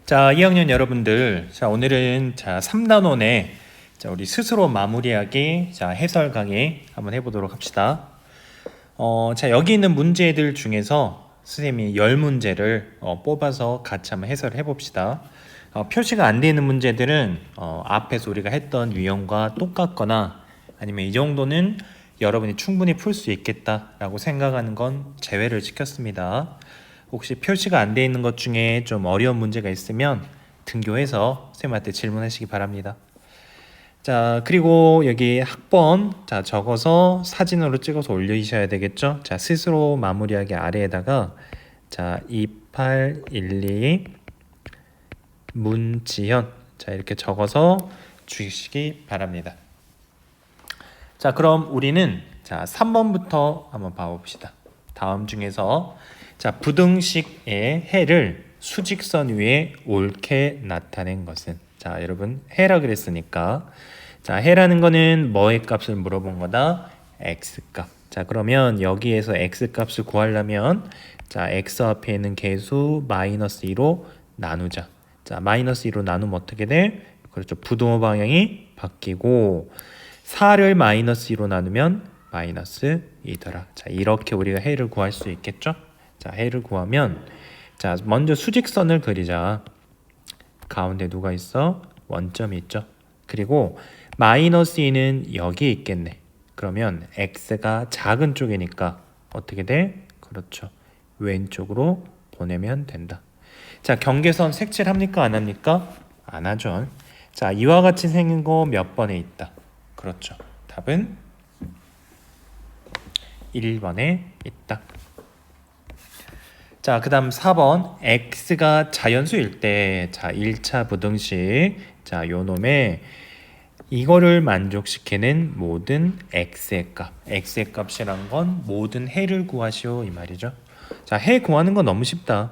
자, 2학년 여러분들, 자, 오늘은 3단원의 우리 스스로 마무리하기 해설 강의 한번 해보도록 합시다. 여기 있는 문제들 중에서 선생님이 10문제를 뽑아서 같이 한번 해설을 해봅시다. 표시가 안 되는 문제들은 앞에서 우리가 했던 유형과 똑같거나 아니면 이 정도는 여러분이 충분히 풀 수 있겠다라고 생각하는 건 제외를 시켰습니다. 혹시 표시가 안 돼 있는 것 중에 좀 어려운 문제가 있으면 등교해서 선생님한테 질문하시기 바랍니다. 자, 그리고 여기 학번 적어서 사진으로 찍어서 올리셔야 되겠죠. 자, 스스로 마무리하기 아래에다가 2812 문지현 이렇게 적어서 주시기 바랍니다. 자, 그럼 우리는 3번부터 한번 봐봅시다. 다음 중에서 부등식의 해를 수직선 위에 옳게 나타낸 것은, 여러분 해라 그랬으니까 해라는 거는 뭐의 값을 물어본 거다? x값. 그러면 여기에서 x값을 구하려면 x 앞에 있는 계수 마이너스 2로 나누자. 마이너스 2로 나누면 어떻게 돼? 그렇죠. 부등호 방향이 바뀌고 4를 마이너스 2로 나누면 마이너스 2더라. 이렇게 우리가 해를 구할 수 있겠죠? 해를 구하면 먼저 수직선을 그리자. 가운데 누가 있어? 원점이 있죠. 그리고 마이너스 2는 여기 있겠네. 그러면 x가 작은 쪽이니까 어떻게 돼? 그렇죠. 왼쪽으로 보내면 된다. 경계선 색칠합니까? 안 합니까? 안 하죠. 이와 같이 생긴 거 몇 번에 있다? 그렇죠. 답은 1번에 있다. 그 다음 4번 x가 자연수일 때 1차 부등식 요 놈의 이거를 만족시키는 모든 x의 값이란 건 모든 해를 구하시오 이 말이죠. 해 구하는 건 너무 쉽다.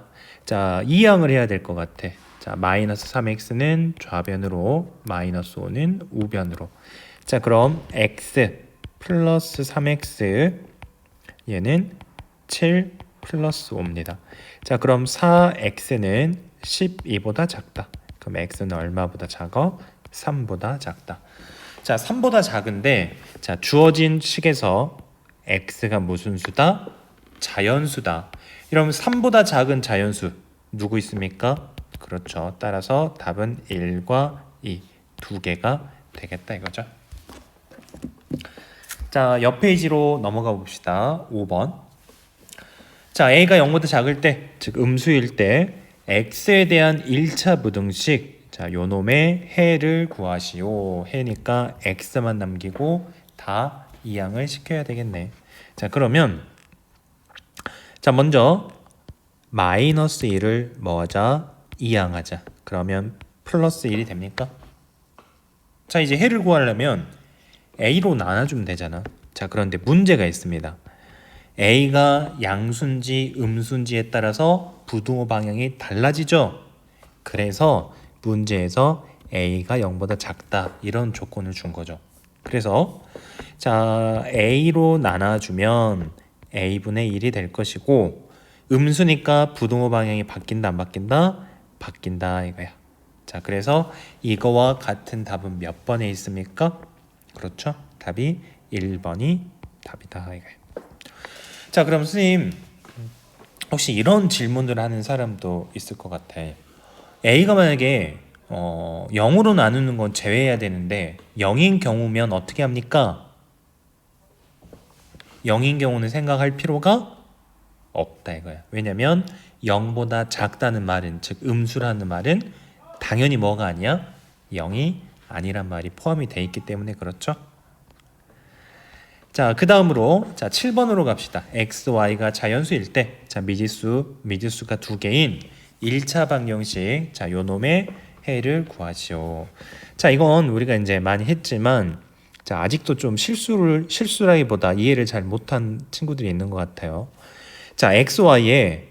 이항을 해야 될 것 같아. 마이너스 3x는 좌변으로 마이너스 5는 우변으로. 그럼 x 플러스 3x 얘는 7 플러스 5입니다. 그럼 4x는 12보다 작다. 그럼 x는 얼마보다 작아? 3보다 작다. 3보다 작은데 주어진 식에서 x가 무슨 수다? 자연수다. 이러면 3보다 작은 자연수 누구 있습니까? 그렇죠. 따라서 답은 1과 2 두 개가 되겠다 이거죠. 옆 페이지로 넘어가 봅시다. 5번. a가 0보다 작을 때, 즉 음수일 때 x에 대한 1차 부등식 요 놈의 해를 구하시오. 해니까 x만 남기고 다 이항을 시켜야 되겠네. 그러면 먼저 마이너스 1을 뭐하자? 이항하자. 그러면 플러스 1이 됩니까? 이제 해를 구하려면 a로 나눠주면 되잖아. 그런데 문제가 있습니다. a가 양수인지 음수인지에 따라서 부등호 방향이 달라지죠. 그래서 문제에서 a가 0보다 작다 이런 조건을 준 거죠. 그래서 a로 나눠주면 a분의 1이 될 것이고 음수니까 부등호 방향이 바뀐다 안 바뀐다? 바뀐다 이거야. 그래서 이거와 같은 답은 몇 번에 있습니까? 그렇죠. 답이 1번이 답이다 이거야. 그럼 선생님 혹시 이런 질문들을 하는 사람도 있을 것 같아. a가 만약에 0으로 나누는 건 제외해야 되는데 0인 경우면 어떻게 합니까? 0인 경우는 생각할 필요가 없다 이거야. 왜냐면 0보다 작다는 말은, 즉 음수라는 말은 당연히 뭐가 아니야? 0이 아니란 말이 포함이 돼 있기 때문에 그렇죠? 그 다음으로 7번으로 갑시다. x, y가 자연수일 때 미지수가 두 개인 1차 방정식 요 놈의 해를 구하시오. 이건 우리가 이제 많이 했지만 아직도 좀 실수라기보다 이해를 잘 못한 친구들이 있는 것 같아요. x, y에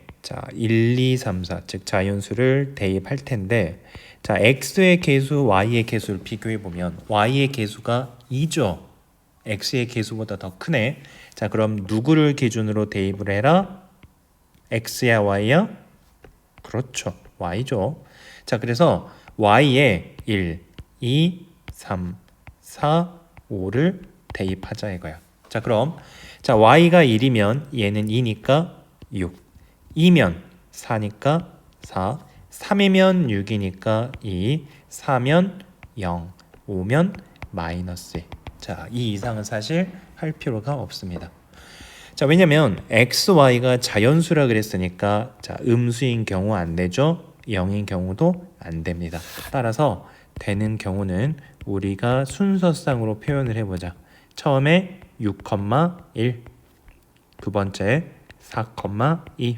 1, 2, 3, 4 즉 자연수를 대입할 텐데 x의 계수, y의 계수를 비교해 보면 y의 계수가 2죠. x의 계수보다 더 크네. 그럼 누구를 기준으로 대입을 해라? x야 y야? 그렇죠. y죠. 자, 그래서 y에 1, 2, 3, 4, 5를 대입하자 이거야. 자, 그럼 자, y가 1이면 얘는 2니까 6, 2면 4니까 4, 3이면 6이니까 2, 4면 0, 5면 마이너스 1. 자, 이 이상은 사실 할 필요가 없습니다. 자, 왜냐면 x, y가 자연수라 그랬으니까 자, 음수인 경우 안 되죠. 0인 경우도 안 됩니다. 따라서 되는 경우는 우리가 순서상으로 표현을 해보자. 처음에 6,1, 두 번째 4,2,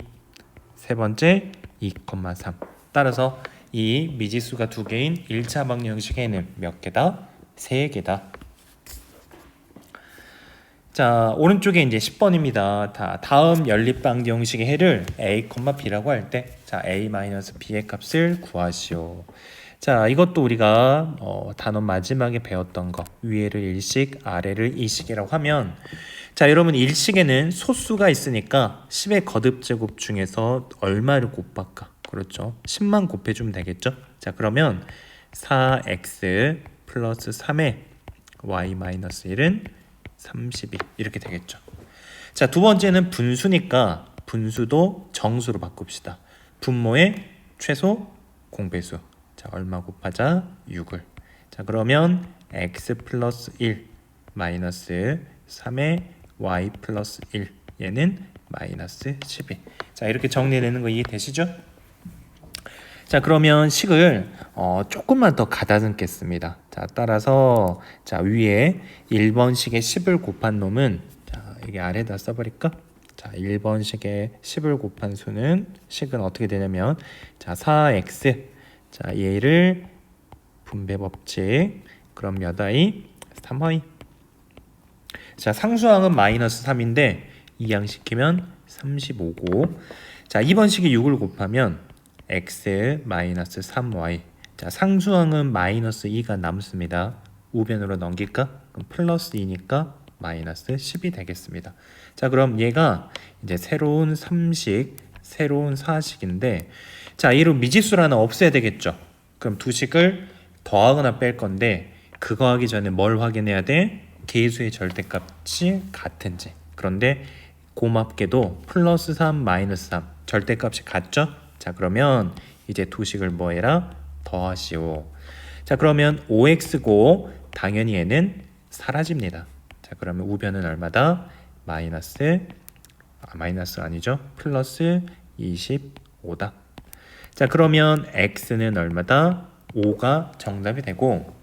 세 번째 2,3. 따라서 이 미지수가 두 개인 1차 방정 형식에는 몇 개다? 3개다. 자, 오른쪽에 이제 10번입니다. 다음 연립방정 형식의 해를 a, b라고 할 때, 자, a-b의 값을 구하시오. 자, 이것도 우리가 단원 마지막에 배웠던 거, 위에를 1식, 아래를 2식이라고 하면, 자, 여러분 일식에는 소수가 있으니까 10의 거듭제곱 중에서 얼마를 곱할까? 그렇죠. 10만 곱해주면 되겠죠. 자, 그러면 4x 플러스 3의 y-1은 32 이렇게 되겠죠. 자, 두 번째는 분수니까 분수도 정수로 바꿉시다. 분모의 최소 공배수. 자, 얼마 곱하자? 6을. 자, 그러면 x 플러스 1 마이너스 3의 y 플러스 1 얘는 마이너스 12. 자, 이렇게 정리되는 거 이해되시죠? 자, 그러면 식을 조금만 더 가다듬겠습니다. 자, 따라서 자, 위에 1번식의 10을 곱한 놈은 자, 여기 아래다 써버릴까? 자, 1번식의 10을 곱한 수는 식은 어떻게 되냐면 자, 4x 자, 얘를 분배 법칙 그럼 몇 i? 3i. 자, 상수항은 마이너스 3인데 이항시키면 35고 자, 2번식이 6을 곱하면 x 마이너스 3y. 자, 상수항은 마이너스 2가 남습니다. 우변으로 넘길까? 그럼 플러스 2니까 마이너스 10이 되겠습니다. 자, 그럼 얘가 이제 새로운 3식, 새로운 4식인데 자, 얘로 미지수를 하나 없애야 되겠죠. 그럼 두 식을 더하거나 뺄 건데 그거 하기 전에 뭘 확인해야 돼? 계수의 절대값이 같은지. 그런데 고맙게도 플러스 3, 마이너스 3 절대값이 같죠? 자, 그러면 이제 두 식을 뭐 해라? 더하시오. 자, 그러면 5x고 당연히 얘는 사라집니다. 자, 그러면 우변은 얼마다? 마이너스 아니죠? 플러스 25다. 자, 그러면 x는 얼마다? 5가 정답이 되고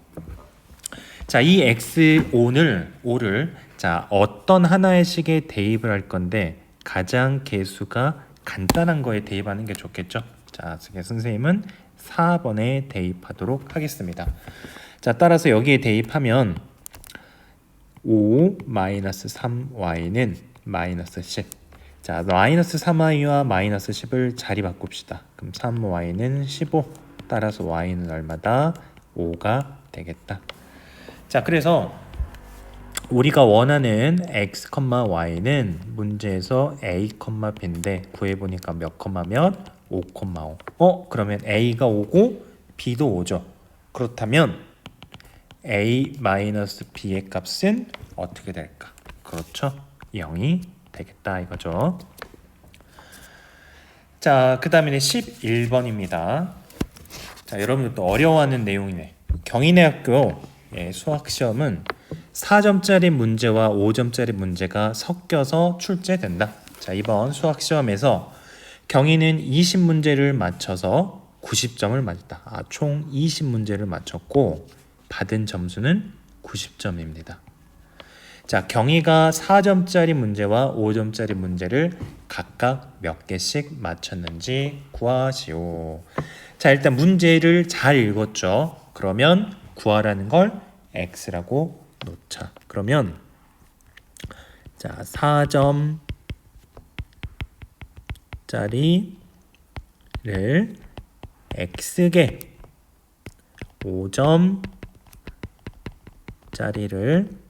자, 이 x5를 자, 어떤 하나의 식에 대입을 할 건데 가장 계수가 간단한 거에 대입하는 게 좋겠죠. 자, 선생님은 4번에 대입하도록 하겠습니다. 자, 따라서 여기에 대입하면 5-3y는 마이너스 10. 자, 마이너스 3y와 마이너스 10을 자리 바꿉시다. 그럼 3y는 15. 따라서 y는 얼마다? 5가 되겠다. 자, 그래서 우리가 원하는 x, y는 문제에서 a, b인데 구해보니까 몇, 몇? 5,5. 그러면 a가 5고 b도 5죠. 그렇다면 a-b의 값은 어떻게 될까? 그렇죠. 0이 되겠다 이거죠. 자, 그 다음에 11번입니다. 자, 여러분들 또 어려워하는 내용이네. 경희대학교 수학시험은 4점짜리 문제와 5점짜리 문제가 섞여서 출제된다. 자, 이번 수학시험에서 경희는 20문제를 맞춰서 90점을 맞았다. 총 20문제를 맞췄고 받은 점수는 90점입니다. 자, 경희가 4점짜리 문제와 5점짜리 문제를 각각 몇 개씩 맞췄는지 구하시오. 자, 일단 문제를 잘 읽었죠. 그러면 구하라는 걸 x라고 놓자. 그러면 자, 4점짜리를 x개, 5점짜리를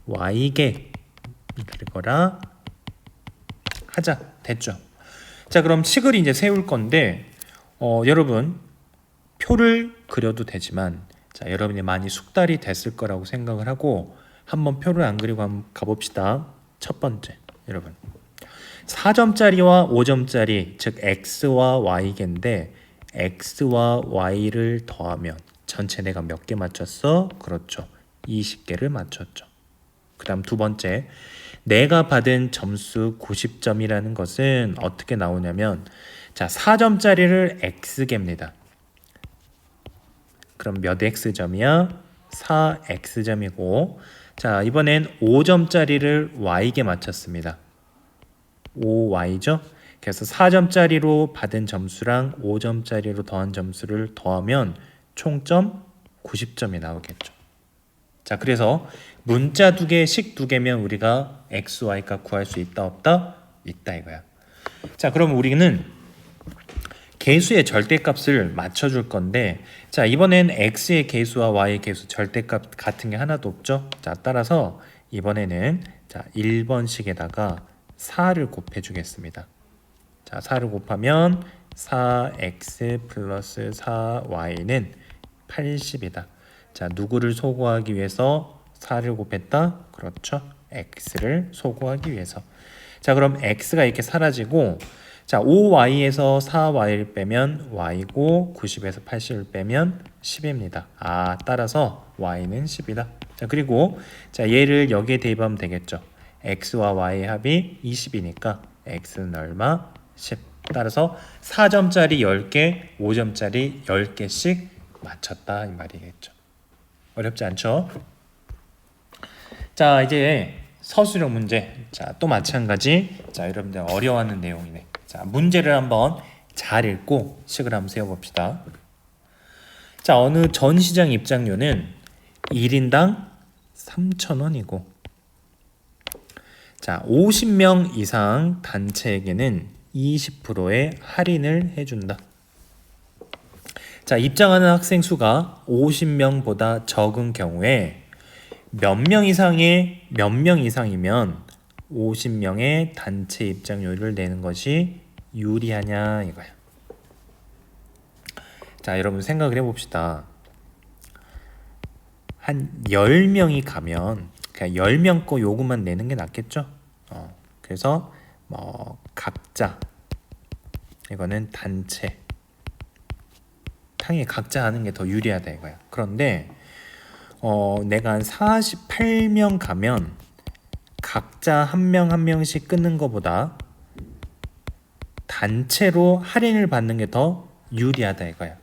y개 읽거라 하자. 됐죠? 자, 그럼 식을 이제 세울 건데 여러분 표를 그려도 되지만 자, 여러분이 많이 숙달이 됐을 거라고 생각을 하고 한번 표를 안 그리고 한번 가봅시다. 첫 번째 여러분 4점짜리와 5점짜리 즉 x와 y인데 x와 y를 더하면 전체 내가 몇 개 맞췄어? 그렇죠. 20개를 맞췄죠. 그 다음 두 번째 내가 받은 점수 90점이라는 것은 어떻게 나오냐면 자 4점짜리를 x개입니다. 그럼 몇 x점이야? 4x점이고 자 이번엔 5점짜리를 y개 맞췄습니다. 5y죠? 그래서 4점짜리로 받은 점수랑 5점짜리로 더한 점수를 더하면 총점 90점이 나오겠죠. 자 그래서 문자 두 개, 식 두 개면 우리가 x, y 값 구할 수 있다 없다? 있다 이거야. 자 그럼 우리는 개수의 절대값을 맞춰줄 건데 자 이번엔 x의 개수와 y의 개수 절대값 같은 게 하나도 없죠. 자 따라서 이번에는 자 1번식에다가 4를 곱해 주겠습니다. 자 4를 곱하면 4x 플러스 4y는 80이다. 자 누구를 소구하기 위해서 4를 곱했다? 그렇죠. x를 소구하기 위해서. 자 그럼 x가 이렇게 사라지고 자 5y에서 4y를 빼면 y고 90에서 80을 빼면 10입니다. 아 따라서 y는 10이다. 자 그리고 자 얘를 여기에 대입하면 되겠죠. x와 y의 합이 20이니까 x는 얼마? 10. 따라서 4점짜리 10개, 5점짜리 10개씩 맞췄다 이 말이겠죠. 어렵지 않죠? 자 이제 서술형 문제. 자 또 마찬가지. 자 여러분들 어려워하는 내용이네. 자 문제를 한번 잘 읽고 식을 한번 세워봅시다. 자 어느 전시장 입장료는 1인당 3,000원이고 자 50명 이상 단체에게는 20%의 할인을 해준다. 자 입장하는 학생 수가 50명보다 적은 경우에 몇 명 이상이면 50명의 단체 입장료를 내는 것이 유리하냐 이거야. 자 여러분 생각을 해봅시다. 한 10명이 가면 그냥 10명 거 요금만 내는 게 낫겠죠. 그래서 각자 이거는 단체 당연히 각자 하는 게 더 유리하다 이거야. 그런데 내가 한 48명 가면 각자 한 명 한 명씩 끊는 것보다 단체로 할인을 받는 게 더 유리하다 이거야.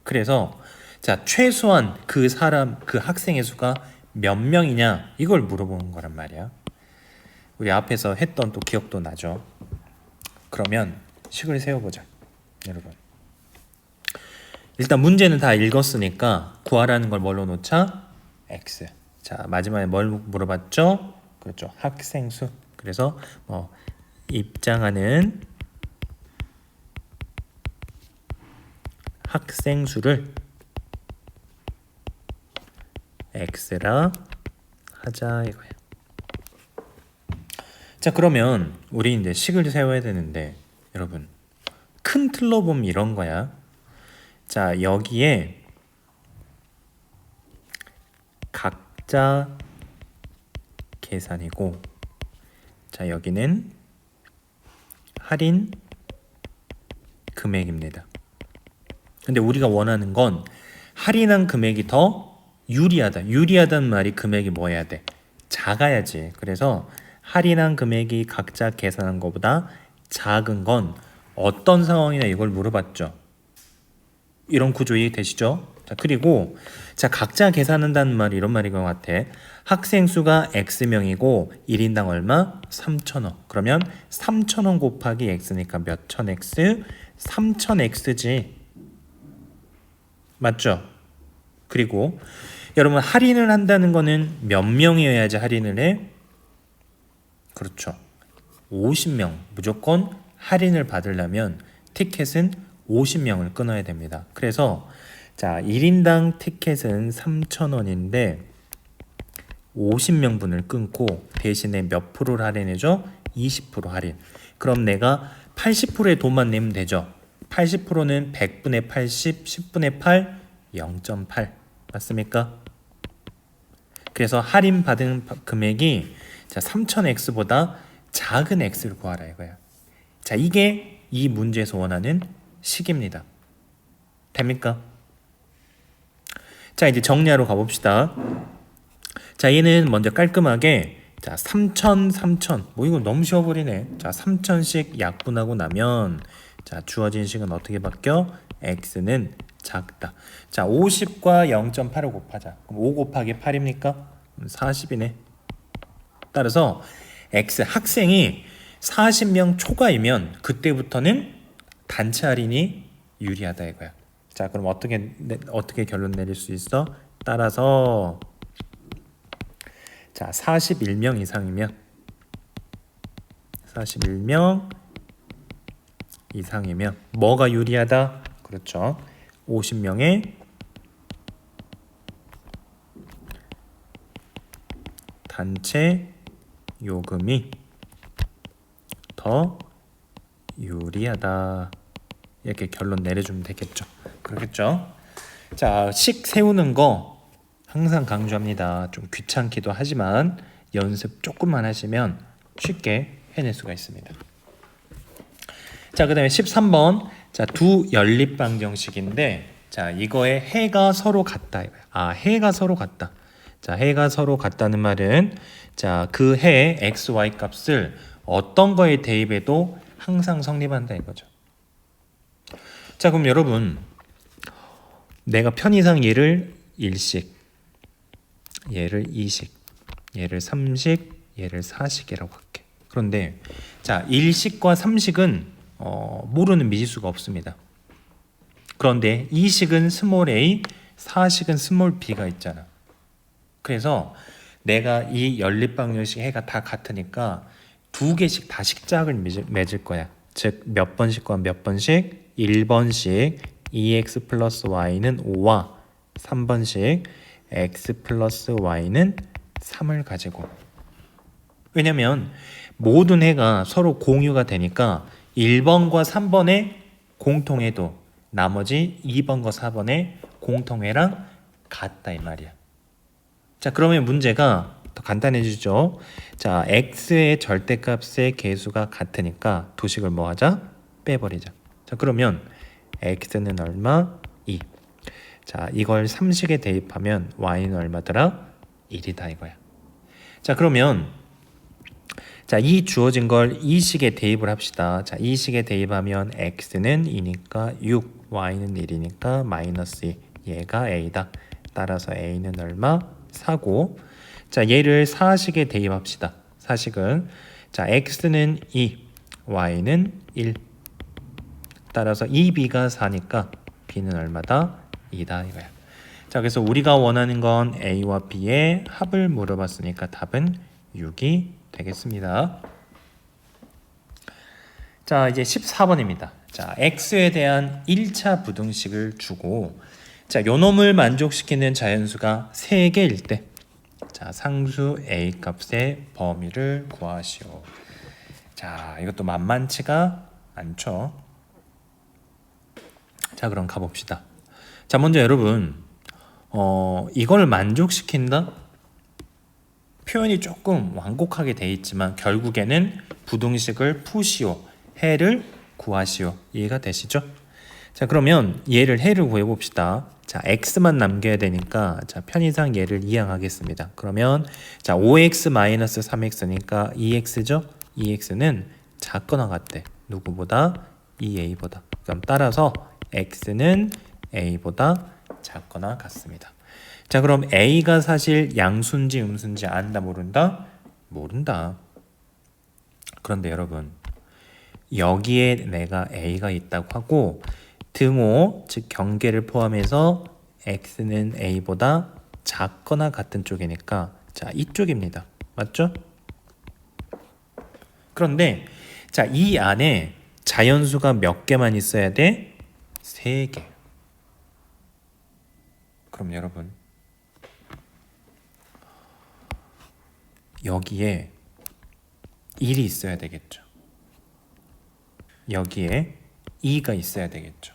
그래서 자 최소한 그 학생의 수가 몇 명이냐 이걸 물어보는 거란 말이야. 우리 앞에서 했던 또 기억도 나죠. 그러면 식을 세워보자 여러분. 일단 문제는 다 읽었으니까 구하라는 걸 뭘로 놓자? x. 자 마지막에 뭘 물어봤죠? 그렇죠. 학생 수. 그래서 입장하는 학생 수를 x라 하자 이거야. 자 그러면 우리 이제 식을 세워야 되는데 여러분 큰 틀로 보면 이런 거야. 자 여기에 각자 계산이고 자 여기는 할인 금액입니다. 근데 우리가 원하는 건 할인한 금액이 더 유리하다. 유리하다는 말이 금액이 뭐 해야 돼? 작아야지. 그래서 할인한 금액이 각자 계산한 것보다 작은 건 어떤 상황이냐 이걸 물어봤죠. 이런 구조 이해되시죠? 자 그리고 자 각자 계산한다는 말이 이런 말인 것 같아. 학생 수가 x명이고 1인당 얼마? 3,000원. 그러면 3,000원 곱하기 x니까 몇 천 x? 3,000x지. 맞죠? 그리고 여러분 할인을 한다는 거는 몇 명이어야지 할인을 해? 그렇죠. 50명. 무조건 할인을 받으려면 티켓은 50명을 끊어야 됩니다. 그래서 자 1인당 티켓은 3,000원인데 50명분을 끊고 대신에 몇 프로를 할인해줘? 20% 할인. 그럼 내가 80%의 돈만 내면 되죠. 80%는 100분의 80, 10분의 8, 0.8 맞습니까? 그래서 할인받은 금액이 자 3000x보다 작은 x를 구하라 이거야. 자 이게 이 문제에서 원하는 식입니다. 됩니까? 자 이제 정리하러 가봅시다. 자 얘는 먼저 깔끔하게 자 3000 뭐 이거 너무 쉬워버리네. 자 3000씩 약분하고 나면 자 주어진 식은 어떻게 바뀌어? x는 작다. 자 50과 0.8을 곱하자. 그럼 5 곱하기 8입니까? 40이네. 따라서 x 학생이 40명 초과이면 그때부터는 단체 할인이 유리하다 이거야. 자 그럼 어떻게 결론 내릴 수 있어? 따라서 자 41명 이상이면 41명 이상이면 뭐가 유리하다? 그렇죠. 50명의 단체 요금이 더 유리하다. 이렇게 결론 내려주면 되겠죠. 그렇겠죠? 자, 식 세우는 거 항상 강조합니다. 좀 귀찮기도 하지만 연습 조금만 하시면 쉽게 해낼 수가 있습니다. 자, 그다음에 13번. 자, 두 연립 방정식인데 자, 이거에 해가 서로 같다. 아, 해가 서로 같다. 자, 해가 서로 같다는 말은 자, 그 해 x, y 값을 어떤 거에 대입해도 항상 성립한다 이거죠. 자, 그럼 여러분 내가 편의상 얘를 1식, 얘를 2식, 얘를 3식, 얘를 4식이라고 할게. 그런데 자, 1식과 3식은 모르는 미지수가 없습니다. 그런데 2식은 스몰 a, 4식은 스몰 b가 있잖아. 그래서 내가 이 연립방정식 해가 다 같으니까 두 개씩 다 식작을 맺을 거야. 즉 몇 번씩과 몇 번씩 1번씩 2x 플러스 y는 5와 3번씩 x 플러스 y는 3을 가지고 왜냐면 모든 해가 서로 공유가 되니까 1번과 3번의 공통해도 나머지 2번과 4번의 공통해랑 같다 이 말이야. 자 그러면 문제가 더 간단해지죠. 자 x의 절대값의 개수가 같으니까 도식을 뭐 하자? 빼버리자. 자 그러면 x는 얼마? 2. 자 이걸 3식에 대입하면 y는 얼마더라? 1이다 이거야. 자 그러면 자 이 주어진 걸 2식에 대입을 합시다. 자 2식에 대입하면 x는 2니까 6, y는 1이니까 마이너스 2. 얘가 a다. 따라서 a는 얼마? 4고 자 얘를 4식에 대입합시다. 4식은 자 x는 2, y는 1. 따라서 2b가 4니까 b는 얼마다? 2다 이거야. 자 그래서 우리가 원하는 건 a와 b의 합을 물어봤으니까 답은 6이 되겠습니다. 자 이제 14번입니다. 자 x에 대한 1차 부등식을 주고 자 요놈을 만족시키는 자연수가 3개일 때 자 상수 a 값의 범위를 구하시오. 자 이것도 만만치가 않죠. 자 그럼 가봅시다. 자 먼저 여러분 이걸 만족시킨다? 표현이 조금 완곡하게 돼 있지만 결국에는 부등식을 푸시오, 해를 구하시오. 이해가 되시죠? 자 그러면 얘를 해를 구해봅시다. 자 x만 남겨야 되니까 자 편의상 얘를 이항하겠습니다. 그러면 자 5x-3x니까 2x죠? 2x는 작거나 같대. 누구보다? 2a보다. 그럼 따라서 x는 a보다 작거나 같습니다. 자 그럼 a가 사실 양수인지 음수인지 안다 모른다? 모른다. 그런데 여러분 여기에 내가 a가 있다고 하고 등호 즉 경계를 포함해서 x는 a보다 작거나 같은 쪽이니까 자 이쪽입니다. 맞죠? 그런데 자 이 안에 자연수가 몇 개만 있어야 돼? 3개. 그럼 여러분 여기에 1이 있어야 되겠죠. 여기에 2가 있어야 되겠죠.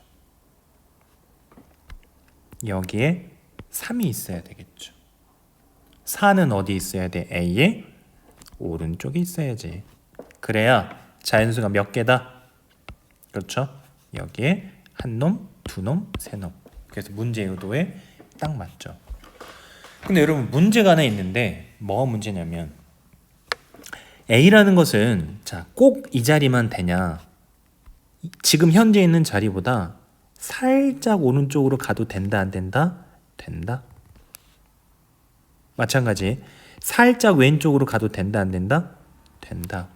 여기에 3이 있어야 되겠죠. 4는 어디 있어야 돼? A의 오른쪽에 있어야지. 그래야 자연수가 몇 개다? 그렇죠? 여기에 한 놈, 두 놈, 세 놈. 그래서 문제 의도에 딱 맞죠. 근데 여러분 문제가 하나 있는데 뭐가 문제냐면 A라는 것은 자, 꼭 이 자리만 되냐? 지금 현재 있는 자리보다 살짝 오른쪽으로 가도 된다 안 된다? 된다. 마찬가지 살짝 왼쪽으로 가도 된다 안 된다? 된다.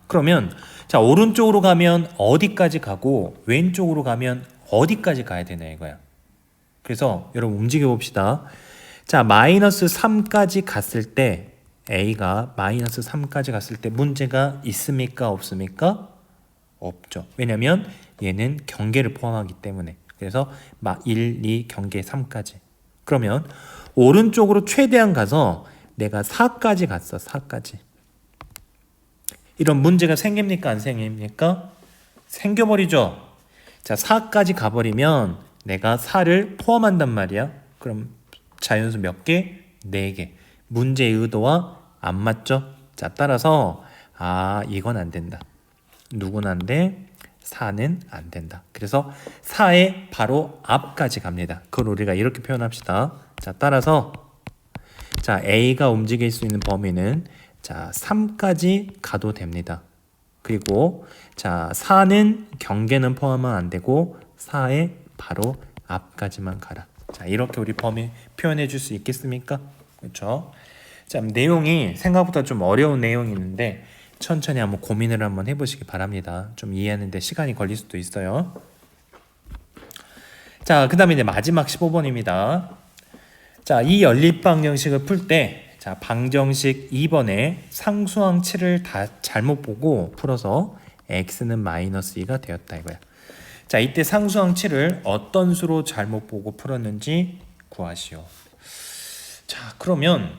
그러면 자, 오른쪽으로 가면 어디까지 가고 왼쪽으로 가면 어디까지 가야 되냐 이거야. 그래서 여러분 움직여 봅시다. 자, 마이너스 3까지 갔을 때 A가 마이너스 3까지 갔을 때 문제가 있습니까? 없습니까? 없죠. 왜냐면 얘는 경계를 포함하기 때문에. 그래서 1, 2, 경계 3까지. 그러면 오른쪽으로 최대한 가서 내가 4까지 갔어. 4까지. 이런 문제가 생깁니까? 안 생깁니까? 생겨버리죠. 자, 4까지 가버리면 내가 4를 포함한단 말이야. 그럼 자연수 몇 개? 4개. 문제의 의도와 안 맞죠? 자, 따라서 이건 안 된다. 누구는 안 돼? 4는 안 된다. 그래서 4의 바로 앞까지 갑니다. 그걸 우리가 이렇게 표현합시다. 자, 따라서 자, A가 움직일 수 있는 범위는 자, 3까지 가도 됩니다. 그리고 자, 4는 경계는 포함은 안 되고 4의 바로 앞까지만 가라. 자, 이렇게 우리 범위 표현해 줄 수 있겠습니까? 그렇죠? 자, 내용이 생각보다 좀 어려운 내용이 있는데 천천히 한번 고민을 한번 해보시기 바랍니다. 좀 이해하는데 시간이 걸릴 수도 있어요. 자, 그 다음에 이제 마지막 15번입니다. 자, 이 연립방정식을 풀 때 자, 방정식 2번에 상수항치를 다 잘못 보고 풀어서 x는 마이너스 2가 되었다 이거야. 자, 이때 상수항치를 어떤 수로 잘못 보고 풀었는지 구하시오. 자, 그러면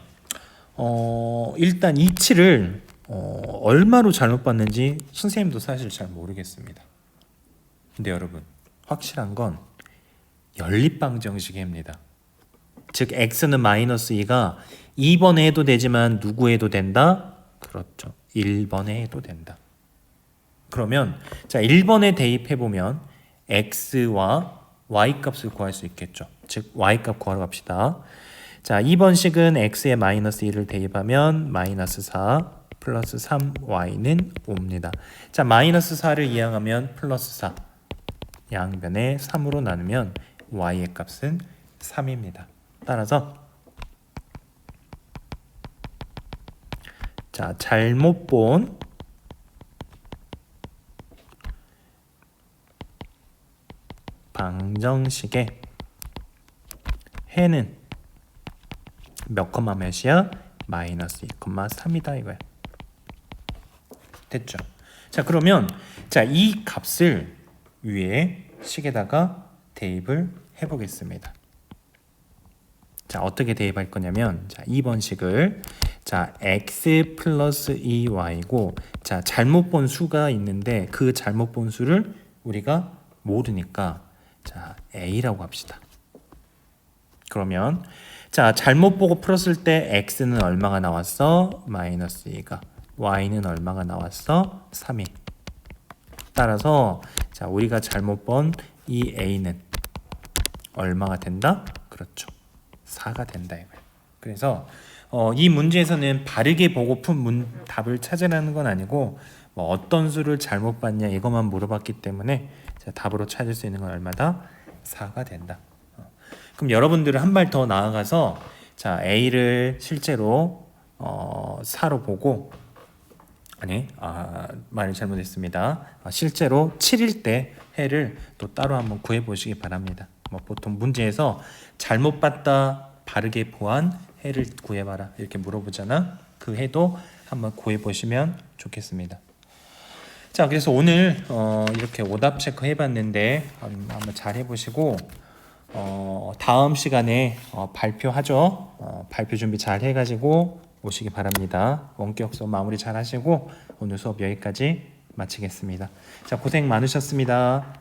일단 이 치를 얼마로 잘못 봤는지 선생님도 사실 잘 모르겠습니다. 근데 여러분 확실한 건 연립방정식입니다. 즉 x는 마이너스 2가 2번에 해도 되지만 누구 해도 된다? 그렇죠. 1번에 해도 된다. 그러면 자, 1번에 대입해보면 x와 y값을 구할 수 있겠죠. 즉 y값 구하러 갑시다. 자, 2번식은 x에 마이너스 1을 대입하면 마이너스 4 플러스 3y는 5입니다. 자, 마이너스 4를 이항하면 플러스 4 양변에 3으로 나누면 y의 값은 3입니다. 따라서 자, 잘못 본 방정식의 해는 몇 콤마 몇이야? 마이너스 2,3이다 이거야. 됐죠? 자, 그러면 자, 이 값을 위에 식에다가 대입을 해보겠습니다. 자, 어떻게 대입할 거냐면 자, 2번식을 자, x 플러스 2y고 자, 잘못 본 수가 있는데 그 잘못 본 수를 우리가 모르니까 자, a라고 합시다. 그러면 자, 잘못 보고 풀었을 때 x는 얼마가 나왔어? 마이너스 2가. y는 얼마가 나왔어? 3이. 따라서 자, 우리가 잘못 본 이 a는 얼마가 된다? 그렇죠. 4가 된다 이거예요. 그래서 이 문제에서는 바르게 보고 푼 답을 찾으라는 건 아니고 뭐 어떤 수를 잘못 봤냐 이것만 물어봤기 때문에 자, 답으로 찾을 수 있는 건 얼마다? 4가 된다. 그럼 여러분들은 한 발 더 나아가서 자, A를 실제로 4로 보고 말을 잘못했습니다. 실제로 7일 때 해를 또 따로 한번 구해 보시기 바랍니다. 뭐 보통 문제에서 잘못 봤다 바르게 보완 해를 구해봐라 이렇게 물어보잖아. 그 해도 한번 구해 보시면 좋겠습니다. 자, 그래서 오늘 이렇게 오답 체크 해봤는데 한번 잘 해보시고 다음 시간에 발표하죠. 발표 준비 잘 해가지고 오시기 바랍니다. 원격 수업 마무리 잘 하시고 오늘 수업 여기까지 마치겠습니다. 자, 고생 많으셨습니다.